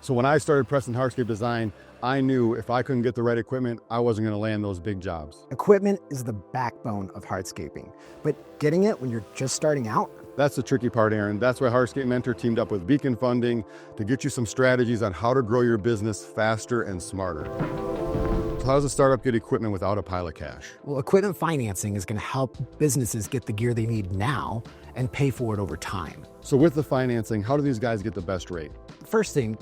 So when I started pressing Hardscape Design, I knew if I couldn't get the right equipment, I wasn't gonna land those big jobs. Equipment is the backbone of hardscaping, but getting it when you're just starting out? That's the tricky part, Aaron. That's why Hardscape Mentor teamed up with Beacon Funding to get you some strategies on how to grow your business faster and smarter. So how does a startup get equipment without a pile of cash? Well, equipment financing is going to help businesses get the gear they need now and pay for it over time. So with the financing, how do these guys get the best rate? First thing,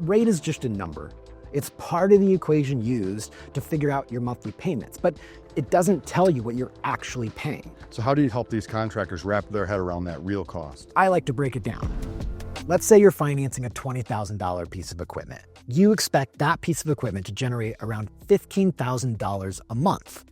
rate is just a number. It's part of the equation used to figure out your monthly payments, but it doesn't tell you what you're actually paying. So how do you help these contractors wrap their head around that real cost? I like to break it down. Let's say you're financing a $20,000 piece of equipment. You expect that piece of equipment to generate around $15,000 a month.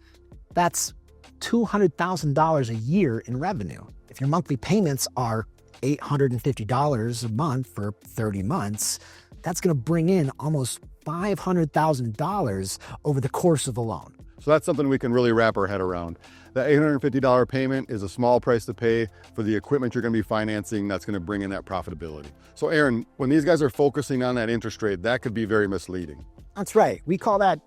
That's $200,000 a year in revenue. If your monthly payments are $850 a month for 30 months, that's going to bring in almost $500,000 over the course of the loan. So that's something we can really wrap our head around. That $850 payment is a small price to pay for the equipment you're going to be financing that's going to bring in that profitability. So Aaron, when these guys are focusing on that interest rate, that could be very misleading. That's right. We call that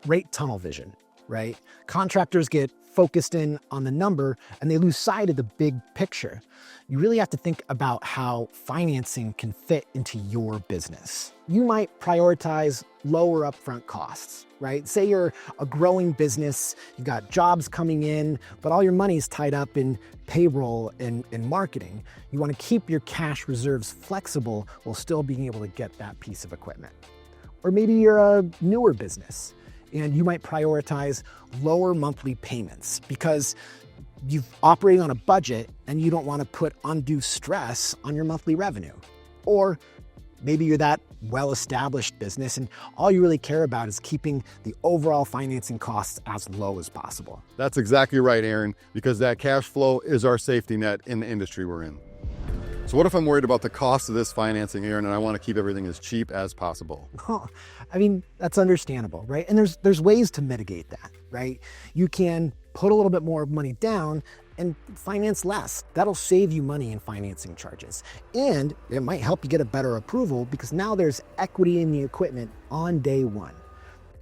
rate tunnel vision, right? Contractors get focused in on the number and they lose sight of the big picture. You really have to think about how financing can fit into your business. You might prioritize lower upfront costs, right? Say you're a growing business, you got jobs coming in, but all your money's tied up in payroll and marketing. You want to keep your cash reserves flexible while still being able to get that piece of equipment. Or maybe you're a newer business and you might prioritize lower monthly payments because you've operating on a budget and you don't want to put undue stress on your monthly revenue. Or maybe you're that well-established business and all you really care about is keeping the overall financing costs as low as possible. That's exactly right, Aaron, because that cash flow is our safety net in the industry we're in. So what if I'm worried about the cost of this financing, Aaron, and I want to keep everything as cheap as possible? Oh, I mean, that's understandable, right? And there's ways to mitigate that, right? You can put a little bit more money down and finance less. That'll save you money in financing charges. And it might help you get a better approval because now there's equity in the equipment on day one.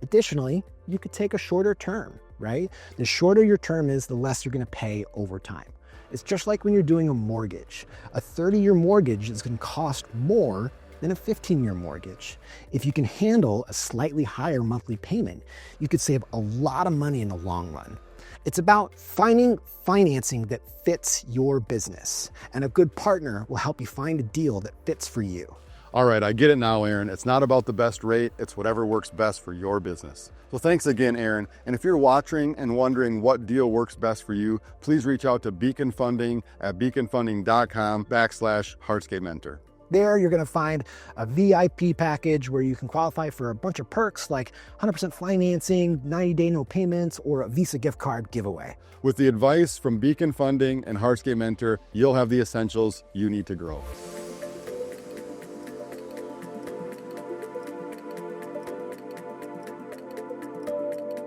Additionally, you could take a shorter term, right? The shorter your term is, the less you're going to pay over time. It's just like when you're doing a mortgage. A 30-year mortgage is going to cost more than a 15-year mortgage. If you can handle a slightly higher monthly payment, you could save a lot of money in the long run. It's about finding financing that fits your business, and a good partner will help you find a deal that fits for you. All right, I get it now, Aaron. It's not about the best rate, it's whatever works best for your business. So thanks again, Aaron. And if you're watching and wondering what deal works best for you, please reach out to Beacon Funding at beaconfunding.com/Hardscape Mentor. There, you're going to find a VIP package where you can qualify for a bunch of perks like 100% financing, 90-day no payments, or a Visa gift card giveaway. With the advice from Beacon Funding and Hardscape Mentor, you'll have the essentials you need to grow.